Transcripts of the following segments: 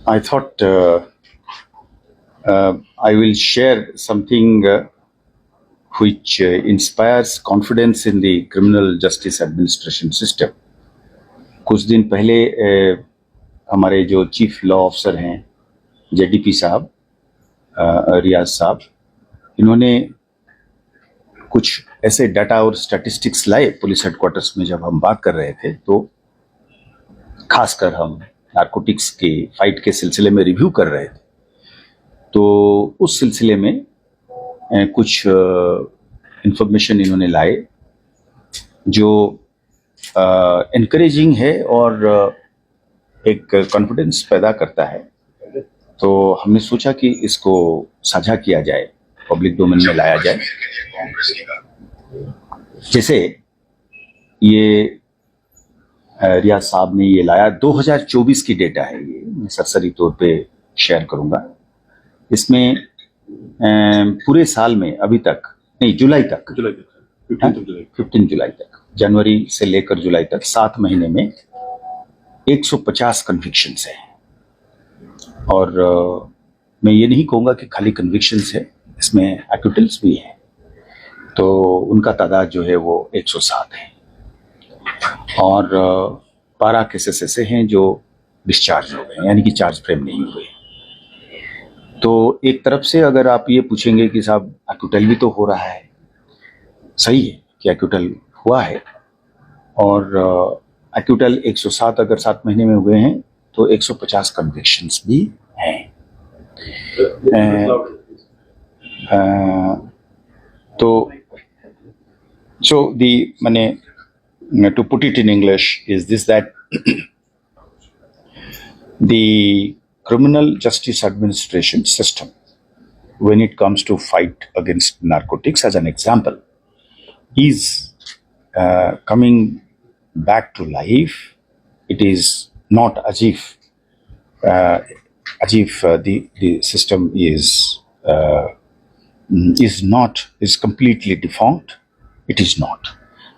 I thought I will share something which inspires confidence in the criminal justice administration system. कुछ दिन पहले हमारे जो चीफ लॉ ऑफिसर हैं जेडीपी साहब, रियाज साहब, इन्होंने कुछ ऐसे डाटा और स्टैटिस्टिक्स लाए पुलिस हेडक्वार्टर्स में। जब हम बात कर रहे थे तो खासकर हम नारकोटिक्स के फाइट के सिलसिले में रिव्यू कर रहे थे, तो उस सिलसिले में कुछ इंफॉर्मेशन इन्होंने लाए जो एनकरेजिंग है और एक कॉन्फिडेंस पैदा करता है। तो हमने सोचा कि इसको साझा किया जाए, पब्लिक डोमेन में लाया जाए। जैसे ये रियाज साहब ने ये लाया, 2024 की डेटा है, ये मैं सरसरी तौर पे शेयर करूंगा। इसमें पूरे साल में अभी तक नहीं, जुलाई तक 15 जुलाई तक, जनवरी से लेकर जुलाई तक 7 महीने में 150 कन्विक्शंस हैं। और मैं ये नहीं कहूँगा कि खाली कन्विक्शंस है, इसमें एक्विटल्स भी हैं, तो उनका तादाद जो है वो 107 है। और 12 केसेस ऐसे हैं जो डिस्चार्ज हो गए, यानी कि चार्ज फ्रेम नहीं हुए। तो एक तरफ से अगर आप ये पूछेंगे कि साहब एक्विटल भी तो हो रहा है, सही है कि एक्विटल हुआ है, और एक्विटल 107 अगर 7 महीने में हुए हैं तो 150 कन्विक्शंस भी हैं। तो so the माने to put it in English is this, that the criminal justice administration system, when it comes to fight against narcotics as an example, is coming back to life. It is not as if the system is completely defunct. It is not.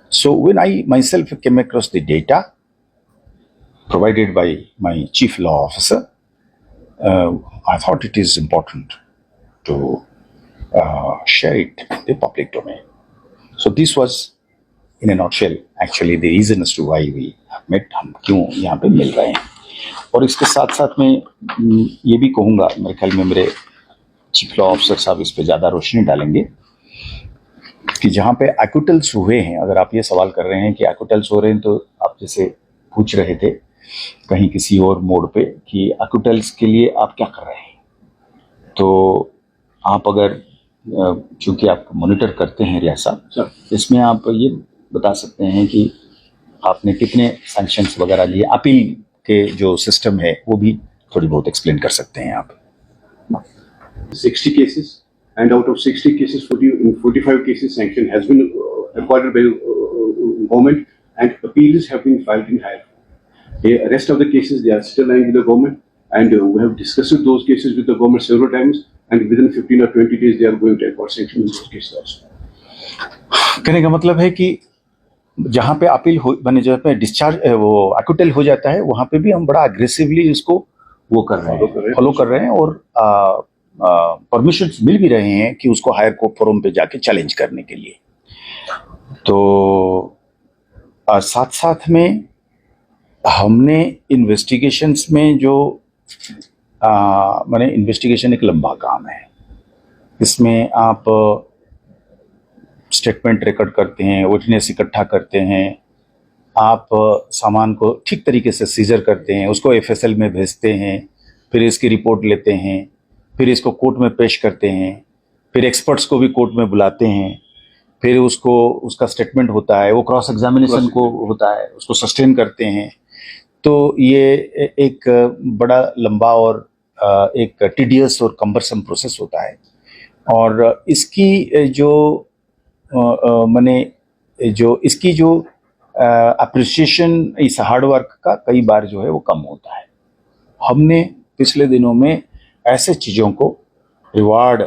So when I myself came across the data provided by my chief law officer, I thought it is important to share it in the public domain. So this was in a nutshell actually the reason as to why we have met, हम क्यों यहाँ पे मिल रहे हैं। और इसके साथ साथ में ये भी कहूँगा, मेरे ख्याल में मेरे चीफ लॉ ऑफिसर साहब इस पे ज़्यादा रोशनी डालेंगे, कि जहाँ पे एक्विटल्स हुए हैं, अगर आप ये सवाल कर रहे हैं कि एक्विटल्स हो रहे हैं, तो आप जैसे पूछ रहे थे कहीं किसी और मोड पे कि एक्विटल्स के लिए आप क्या कर रहे हैं, तो आप अगर चूंकि आप मॉनिटर करते हैं रियाज साहब, इसमें आप ये बता सकते हैं कि आपने कितने सैंक्शंस वगैरह लिए, अपील के जो सिस्टम है वो भी थोड़ी बहुत एक्सप्लेन कर सकते हैं आप। 60 cases, and out of 60 cases, 45 cases sanction has been accorded by government, and appeals have been filed in higher court. The rest of the cases, they are still lying with the government, and we have discussed those cases with the government several times, and within 15 or 20 days they are going to accord sanction in those cases also. कहने का मतलब है कि जहाँ पे appeal हो, बने जहाँ पे डिस्चार्ज वो एक्विटल हो जाता है, वहाँ पे भी हम बड़ा अग्रेसिवली इसको वो कर रहे हैं, फॉलो कर रहे हैं, और परमिशंस मिल भी रहे हैं कि उसको हायर कोर्ट फोरम पे जाके चैलेंज करने के लिए। तो साथ साथ में हमने इन्वेस्टिगेशंस में जो माने इन्वेस्टिगेशन एक लंबा काम है, इसमें आप स्टेटमेंट रिकॉर्ड करते हैं, विटनेस इकट्ठा करते हैं, आप सामान को ठीक तरीके से सीजर करते हैं, उसको एफएसएल में भेजते हैं, फिर इसकी रिपोर्ट लेते हैं, फिर इसको कोर्ट में पेश करते हैं, फिर एक्सपर्ट्स को भी कोर्ट में बुलाते हैं, फिर उसका स्टेटमेंट होता है, वो क्रॉस एग्जामिनेशन को होता है, उसको सस्टेन करते हैं। तो ये एक बड़ा लंबा और एक टीडियस और कम्बरसम प्रोसेस होता है, और इसकी जो अप्रिसिएशन इस हार्ड वर्क का कई बार जो है वो कम होता है। हमने पिछले दिनों में ऐसे चीज़ों को रिवार्ड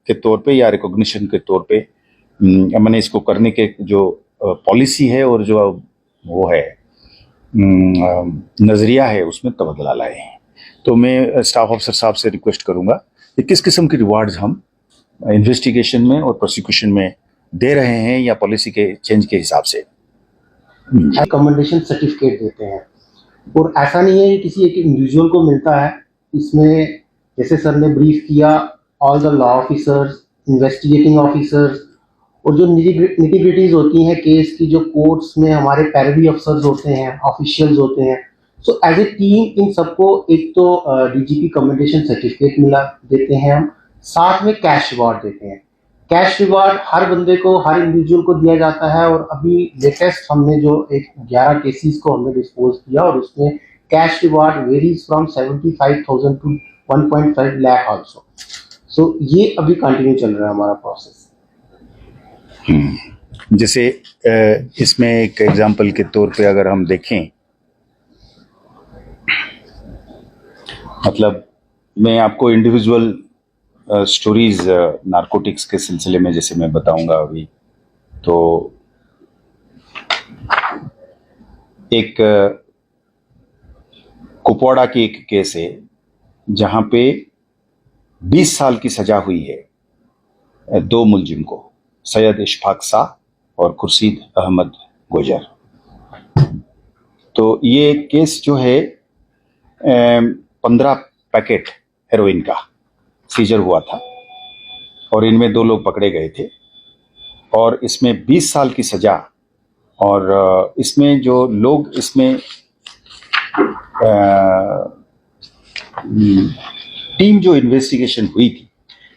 के तौर पे या रिकॉग्निशन के तौर पे मैंने इसको करने के जो पॉलिसी है और जो वो है नज़रिया है, उसमें तब्दीली लाए हैं। तो मैं स्टाफ ऑफिसर साहब से रिक्वेस्ट करूंगा कि किस किस्म के रिवार्ड्स हम इन्वेस्टिगेशन में और प्रोसिक्यूशन में दे रहे हैं या पॉलिसी के चेंज के हिसाब से। रिकमेंडेशन सर्टिफिकेट देते हैं और ऐसा नहीं है कि किसी एक इंडिविजुअल को मिलता है। इसमें जैसे सर ने ब्रीफ किया, all the law officers, investigating officers और जो निटी-ग्रिटीज होती हैं केस की, जो कोर्ट्स में हमारे पैरवी अफसर्स होते हैं, ऑफिशियल्स होते हैं, सो एज ए टीम इन सबको एक तो डीजीपी कमेंडेशन सर्टिफिकेट मिला देते हैं हम, साथ में कैश रिवॉर्ड देते हैं। कैश रिवॉर्ड हर बंदे को, हर इंडिविजुअल को दिया जाता है और अभी लेटेस्ट हमने जो एक 11 केसेस को हमने डिस्पोज किया और उसमें cash reward varies from 75,000 to 1.5 lakh also. So ये अभी कंटिन्यू चल रहा है हमारा प्रोसेस। जैसे इसमें एक एग्जांपल के तौर पे अगर हम देखें, मतलब मैं आपको इंडिविजुअल स्टोरीज नारकोटिक्स के सिलसिले में जैसे मैं बताऊंगा अभी, तो एक कुपवाड़ा की एक केस है जहां पे 20 साल की सजा हुई है दो मुलजिम को, सैयद इशफाक शाह और खुर्शीद अहमद गुजर। तो ये केस जो है 15 पैकेट हेरोइन का सीजर हुआ था और इनमें 2 लोग पकड़े गए थे और इसमें 20 साल की सजा। और इसमें जो लोग इसमें टीम जो इन्वेस्टिगेशन हुई थी,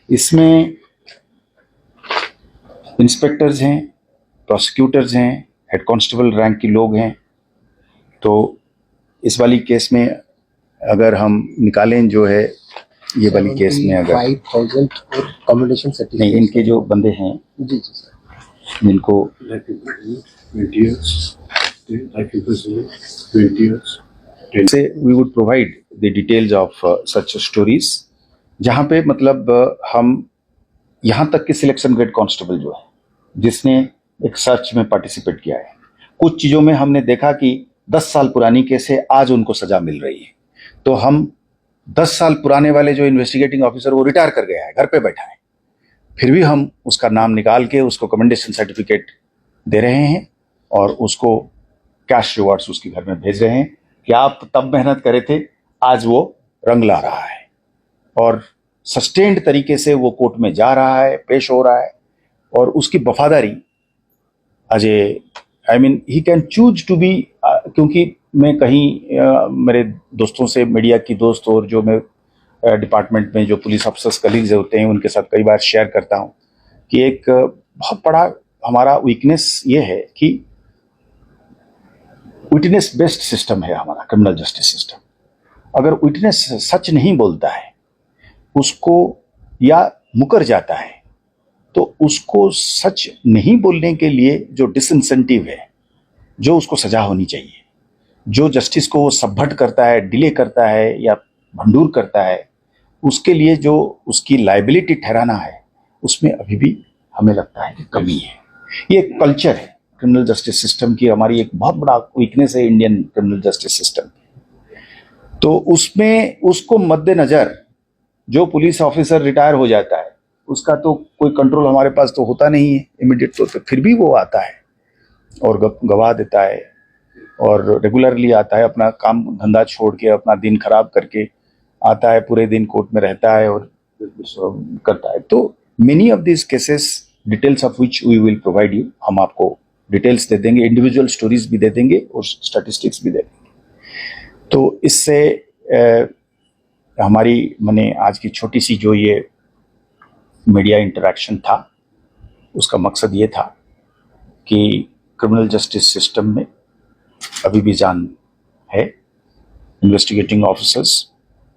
इसमें इंस्पेक्टर्स हैं, प्रोसिक्यूटर्स हैं, हेड कांस्टेबल रैंक के लोग हैं। तो इस वाली केस में अगर हम निकालें जो है ये वाली केस में अगर 5,000 और कमेंडेशन सर्टिफिकेट नहीं, इनके जो बंदे हैं जी सर, जिनको 20 years, life imprisonment, 20 years. So we would provide the details of such stories, जहाँ पे मतलब हम यहाँ तक कि सिलेक्शन ग्रेड कांस्टेबल जो है जिसने एक सर्च में पार्टिसिपेट किया है, कुछ चीज़ों में हमने देखा कि 10 साल पुरानी केस है, आज उनको सजा मिल रही है। तो हम 10 साल पुराने वाले जो इन्वेस्टिगेटिंग ऑफिसर वो रिटायर कर गया है, घर पे बैठा है, फिर भी हम उसका नाम निकाल के उसको कमेंडेशन सर्टिफिकेट दे रहे हैं और उसको कैश रिवॉर्ड्स उसके घर में भेज रहे हैं कि आप तब मेहनत करे थे, आज वो रंग ला रहा है और सस्टेन्ड तरीके से वो कोर्ट में जा रहा है, पेश हो रहा है और उसकी वफादारी Ajay, I mean he can choose to be, क्योंकि मैं कहीं मेरे दोस्तों से, मीडिया की दोस्त और जो मैं डिपार्टमेंट में जो पुलिस अफसर्स कलीग्स होते हैं उनके साथ कई बार शेयर करता हूं कि एक बहुत बड़ा हमारा वीकनेस ये है कि विटनेस बेस्ड सिस्टम है हमारा क्रिमिनल जस्टिस सिस्टम। अगर विटनेस सच नहीं बोलता है उसको या मुकर जाता है तो उसको सच नहीं बोलने के लिए जो डिसइंसेंटिव है, जो उसको सजा होनी चाहिए, जो जस्टिस को वो सबभट करता है, डिले करता है या भंडूर करता है, उसके लिए जो उसकी लायबिलिटी ठहराना है, उसमें अभी भी हमें लगता है कि कमी है। ये एक कल्चर है क्रिमिनल जस्टिस सिस्टम की, हमारी एक बहुत बड़ा वीकनेस है इंडियन क्रिमिनल जस्टिस सिस्टम। तो उसमें उसको मद्देनजर जो पुलिस ऑफिसर रिटायर हो जाता है उसका तो कोई कंट्रोल हमारे पास तो होता नहीं है इमीडिएट तो फिर भी वो आता है और गवाह देता है और रेगुलरली आता है, अपना काम धंधा छोड़ के अपना दिन खराब करके आता है, पूरे दिन कोर्ट में रहता है और करता है। तो many of this cases, details of which we will provide you, हम आपको डिटेल्स दे देंगे, इंडिविजुअल स्टोरीज भी दे देंगे और स्टैटिस्टिक्स भी दे देंगे। तो इससे हमारी मैंने आज की छोटी सी जो ये मीडिया इंटरेक्शन था उसका मकसद ये था कि क्रिमिनल जस्टिस सिस्टम में अभी भी जान है। इन्वेस्टिगेटिंग ऑफिसर्स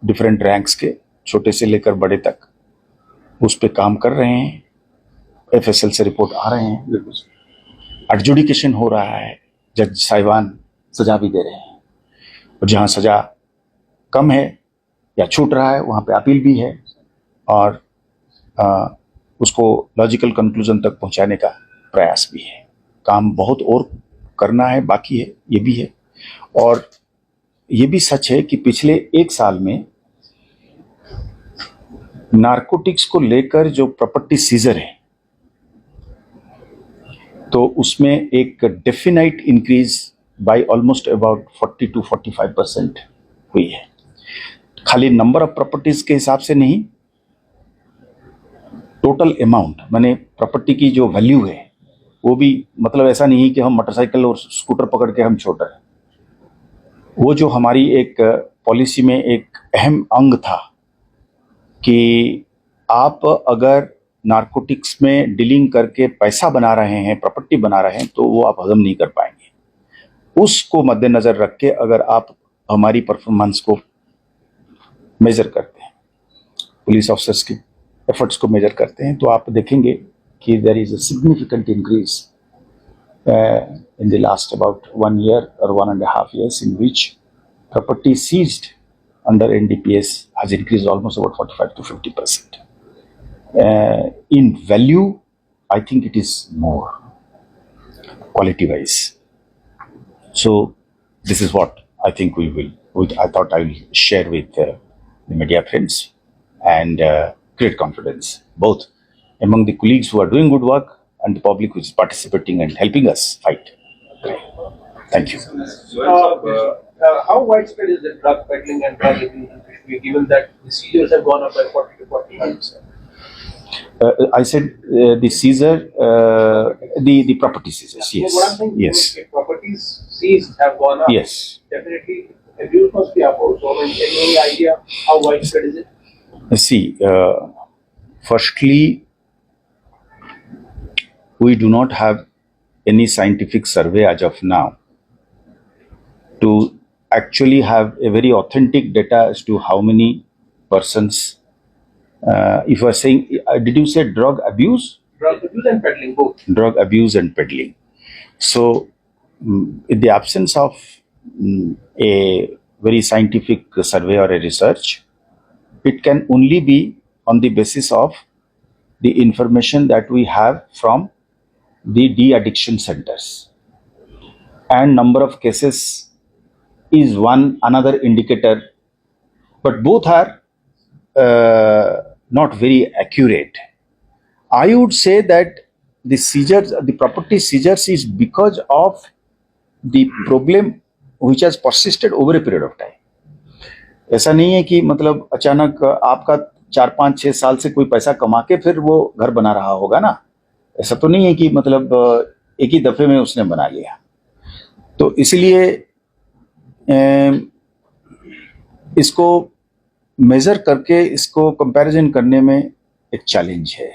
डिफरेंट रैंक्स के, छोटे से लेकर बड़े तक, उस पर काम कर रहे हैं। एफएसएल से रिपोर्ट आ रहे हैं, एडजुडिकेशन हो रहा है, जज साहिबान सजा भी दे रहे हैं और जहाँ सजा कम है या छूट रहा है वहाँ पे अपील भी है और उसको लॉजिकल कंक्लूजन तक पहुँचाने का प्रयास भी है। काम बहुत और करना है, बाकी है, ये भी है। और ये भी सच है कि पिछले 1 साल में नारकोटिक्स को लेकर जो प्रॉपर्टी सीजर है तो उसमें एक definite increase by almost about 40 to 45% हुई है। खाली नंबर ऑफ प्रॉपर्टीज के हिसाब से नहीं, टोटल अमाउंट माने प्रॉपर्टी की जो वैल्यू है वो भी, मतलब ऐसा नहीं है कि हम मोटरसाइकिल और स्कूटर पकड़ के हम छोड़ रहे हैं। वो जो हमारी एक पॉलिसी में एक अहम अंग था कि आप अगर नारकोटिक्स में डीलिंग करके पैसा बना रहे हैं, प्रॉपर्टी बना रहे हैं, तो वो आप हजम नहीं कर पाएंगे। उसको मद्देनजर रख के अगर आप हमारी परफॉर्मेंस को मेजर करते हैं, पुलिस ऑफिसर्स की एफर्ट्स को मेजर करते हैं, तो आप देखेंगे कि there is a significant increase in the last about 1 year or 1.5 years, in which property seized under NDPS has increased almost about 45 to 50%. In value, I think it is more quality-wise. So this is what I think I thought I will share with the media friends and create confidence both among the colleagues who are doing good work and the public which is participating and helping us fight. Thank you. How widespread is the drug peddling and drug abuse in Kashmir, given that the seizures have gone up by 40 to 45%? I said the seizure, the property seizures. Yes. What I'm saying Yes. is, if properties seized have gone up, Yes. definitely abuse must be up also. I mean, any idea how widespread is it? See, firstly, we do not have any scientific survey as of now to actually have a very authentic data as to how many persons. If you are saying, did you say drug abuse? Drug abuse and peddling both. Drug abuse and peddling. So, in the absence of a very scientific survey or a research, it can only be on the basis of the information that we have from the de-addiction centers. And number of cases is another indicator, but both are not very accurate. I would say that the seizures, the property seizures is because of the problem which has persisted over a period of time. ऐसा नहीं है कि मतलब अचानक आपका 4, 5, 6 साल से कोई पैसा कमा के फिर वो घर बना रहा होगा ना। ऐसा तो नहीं है कि मतलब एक ही दफे में उसने बना लिया। तो इसलिए इसको मेजर करके इसको कंपैरिजन करने में एक चैलेंज है।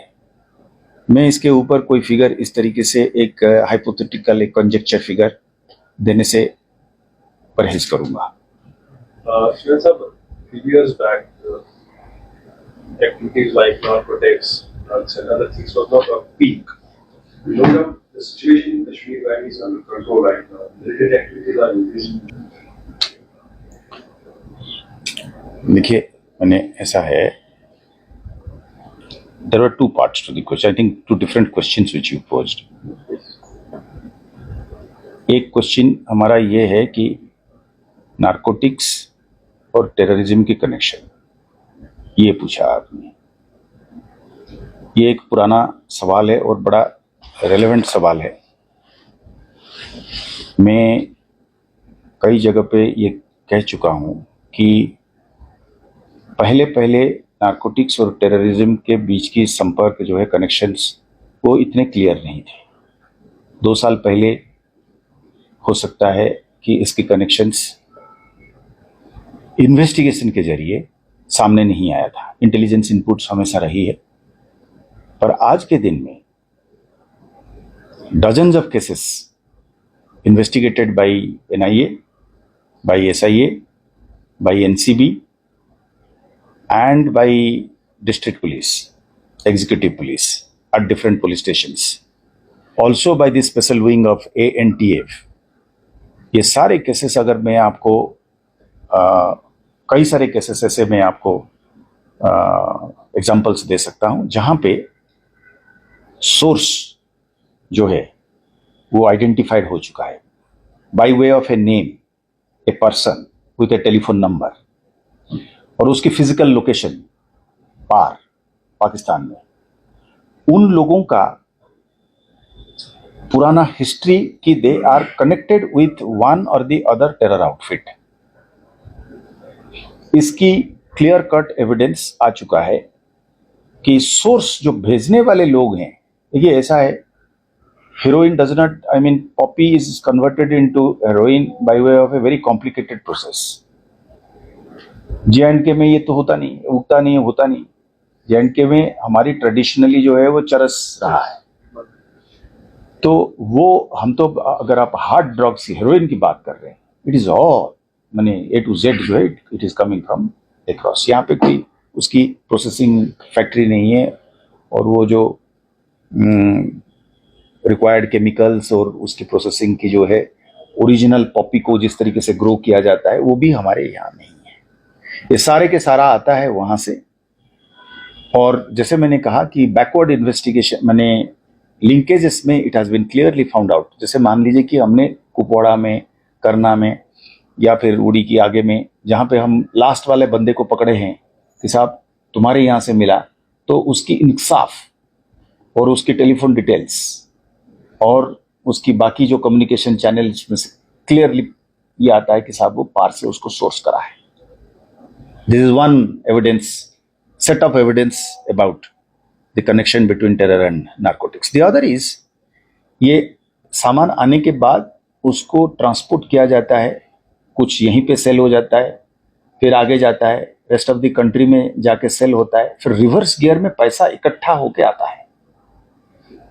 मैं इसके ऊपर कोई फिगर इस तरीके से एक हाइपोथेटिकल, एक कंजेक्चर फिगर देने से परहेज करूंगा। Shivan sir, few years back, activities like narcotics, drugs and other things was not a peak. No doubt the situation in Kashmir is under control right now. Related activities are increasing. देखिए, मैंने ऐसा है, there were two parts to the question. I think two different questions which you posed. एक question हमारा ये है कि narcotics और टेररिज्म की कनेक्शन, ये पूछा आपने। ये एक पुराना सवाल है और बड़ा रेलेवेंट सवाल है। मैं कई जगह पे ये कह चुका हूँ कि पहले नारकोटिक्स और टेररिज्म के बीच की संपर्क जो है, कनेक्शंस, वो इतने क्लियर नहीं थे। 2 साल पहले हो सकता है कि इसके कनेक्शंस इन्वेस्टिगेशन के जरिए सामने नहीं आया था। इंटेलिजेंस इनपुट्स हमेशा रही है, पर आज के दिन में dozens of cases investigated by NIA, by SIA, by NCB, and by district police, executive police at different police stations, also by the special wing of ANTF. ये सारे केसेस अगर मैं आपको कई सारे केसेस ऐसे मैं आपको एग्जांपल्स दे सकता हूं जहां पे सोर्स जो है वो आइडेंटिफाइड हो चुका है by way of a name, a person with A telephone number, और उसकी फिजिकल लोकेशन पार पाकिस्तान में, उन लोगों का पुराना हिस्ट्री कि they are connected with one or the other terror outfit, इसकी क्लियर कट एविडेंस आ चुका है कि सोर्स जो भेजने वाले लोग हैं, देखिए ऐसा है, heroin does not, I mean, poppy is converted into heroin by way of a very complicated process. J&K में ये तो होता नहीं, उगता नहीं, होता नहीं। J&K में हमारी ट्रेडिशनली जो है वो चरस रहा है, तो वो हम तो, अगर आप हार्ड ड्रग्स हेरोइन की बात कर रहे हैं, इट इज ऑल माने A to Z जो है, it is coming from across. यहाँ पे कोई उसकी प्रोसेसिंग फैक्ट्री नहीं है, और वो जो रिक्वायर्ड केमिकल्स और उसकी प्रोसेसिंग की जो है ओरिजिनल पॉपी को जिस तरीके से ग्रो किया जाता है, वो भी हमारे यहाँ नहीं है। ये सारे के सारा आता है वहाँ से। और जैसे मैंने कहा कि बैकवर्ड इन्वेस्टिगेशन माने लिंकेजेस में it has been clearly found out. जैसे मान लीजिए कि हमने कुपवाड़ा में, करना में, या फिर उड़ी की आगे में, जहाँ पे हम लास्ट वाले बंदे को पकड़े हैं कि साहब तुम्हारे यहाँ से मिला, तो उसकी इंसाफ और उसकी टेलीफोन डिटेल्स और उसकी बाकी जो कम्युनिकेशन चैनल्स में से क्लियरली ये आता है कि साहब वो पार से उसको सोर्स करा है। This is one evidence, set of evidence about the connection between terror and narcotics. The other is, ये सामान आने के बाद उसको ट्रांसपोर्ट किया जाता है, कुछ यहीं पे सेल हो जाता है, फिर आगे जाता है, रेस्ट ऑफ द कंट्री में जाके सेल होता है, फिर रिवर्स गियर में पैसा इकट्ठा होके आता है।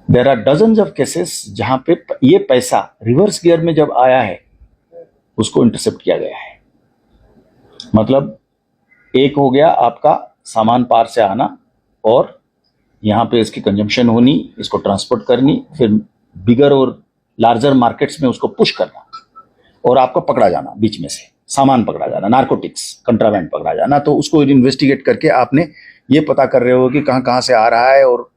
There are dozens of cases जहां पे ये पैसा रिवर्स गियर में जब आया है, उसको इंटरसेप्ट किया गया है। मतलब एक हो गया आपका सामान पार से आना, और यहाँ पे इसकी कंजम्पशन होनी, इसको ट्रांसपोर्ट करनी, फिर बिगर और लार्जर मार्केट्स में उसको पुश करना, और आपको पकड़ा जाना, बीच में से सामान पकड़ा जाना, नार्कोटिक्स कंट्राबैंड पकड़ा जाना। तो उसको इन्वेस्टिगेट करके आपने ये पता कर रहे हो कि कहाँ कहाँ से आ रहा है, और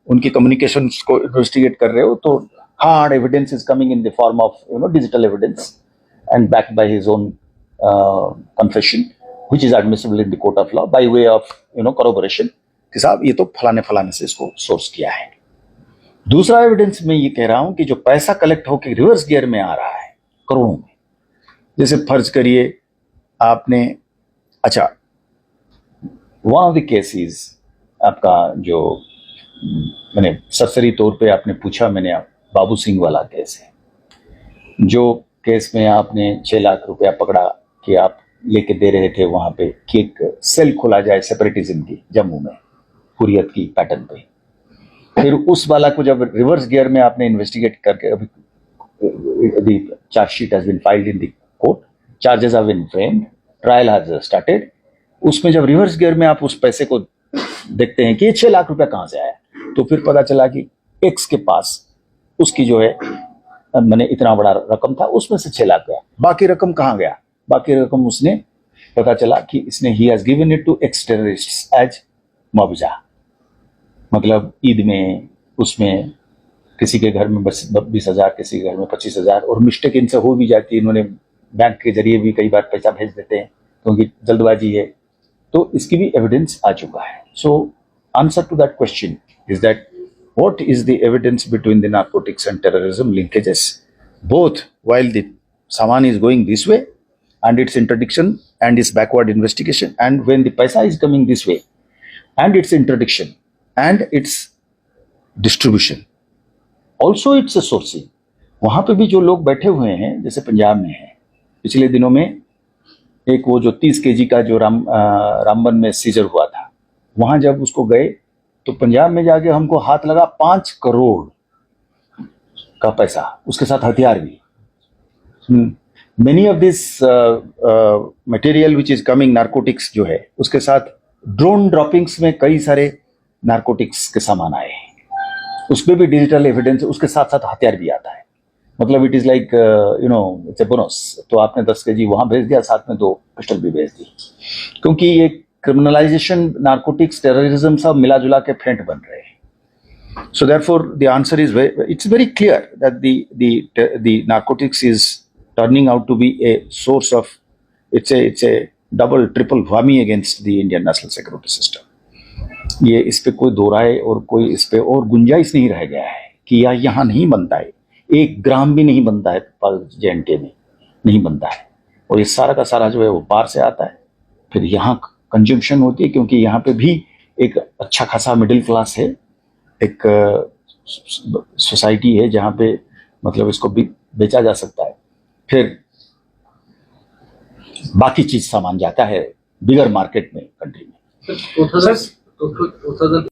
उनकी कम्युनिकेशन को इन्वेस्टिगेट कर रहे हो। तो hard evidence is coming in the form of digital evidence and backed by his own confession, which is admissible in the court of law by way of corroboration कि साहब ये तो फलाने से इसको सोर्स किया है। दूसरा एविडेंस मैं ये कह रहा हूं कि जो पैसा कलेक्ट होकर रिवर्स गियर में आ रहा है करोड़ों में, जैसे फर्ज करिए आपने, अच्छा वन ऑफ द केसेस आपका जो मैंने सरसरी तौर पे आपने पूछा, मैंने बाबू सिंह वाला केस है, जो केस में आपने 6 लाख रुपया पकड़ा कि आप लेके दे रहे थे वहां पे कि एक सेल खोला जाए सेपरेटिज्म की जम्मू में, हुर्रियत की पैटर्न पे। फिर उस वाला को जब रिवर्स गियर में आपने इन्वेस्टिगेट करके, अभी chargesheet has been filed in the court, charges have been framed, trial has started. उसमें जब रिवर्स गियर में आप उस पैसे को देखते हैं कि ये 6 लाख रुपया कहाँ से आया, तो फिर पता चला कि एक्स के पास उसकी जो है मैंने इतना बड़ा रकम था, उसमें से 6 लाख गया। बाकी रकम कहाँ गया? बाकी रकम उसने पता चला कि इसने he has given it to ex terrorists as मुआवजा। मतलब ईद में उसमें किसी के घर में 20,000, किसी के घर में 25,000, और मिस्टेक इनसे हो भी जाती है, इन्होंने बैंक के जरिए भी कई बार पैसा भेज देते हैं क्योंकि जल्दबाजी है। तो इसकी भी एविडेंस आ चुका है। So answer to that question is that what is the evidence between the narcotics and terrorism linkages, both while the saman is going this way and its interdiction and its backward investigation, and when the paisa is coming this way and its interdiction and its distribution, also it's a sourcing। वहां पे भी जो लोग बैठे हुए हैं, जैसे पंजाब में है, पिछले दिनों में एक वो जो 30 kg का जो रामबन में सीजर हुआ था, वहां जब उसको गए तो पंजाब में जाके हमको हाथ लगा 5 करोड़ का पैसा, उसके साथ हथियार भी। Many of this material which is coming, narcotics जो है, उसके साथ ड्रोन ड्रॉपिंग्स में कई सारे नार्कोटिक्स के सामान आए हैं, उसमें भी डिजिटल एविडेंस, उसके साथ साथ हथियार भी आता है। मतलब it is like it's a bonus. तो आपने 10 kg वहां भेज दिया, साथ में 2 पिस्टल भी भेज दी, क्योंकि ये क्रिमिनलाइजेशन, नार्कोटिक्स, टेररिज्म सब मिला जुला के फ्रंट बन रहे हैं। So therefore the answer is it's very clear that the narcotics is turning out to be a source of, it's a double triple whammy against the Indian national security system. ये इस पे कोई दो राय और कोई इस पे और गुंजाइश नहीं रह गया है कि यह यहाँ नहीं बनता है, 1 ग्राम भी नहीं बनता है JNK में, नहीं बनता है। और ये सारा का सारा जो है वो बाहर से आता है, फिर यहाँ कंजम्पशन होती है, क्योंकि यहाँ पे भी एक अच्छा खासा मिडिल क्लास है, एक सोसाइटी है जहाँ पे मतलब इसको भी बेचा जा सकता है। फिर बाकी चीज सामान जाता है बिगर मार्केट में, कंट्री में। 2000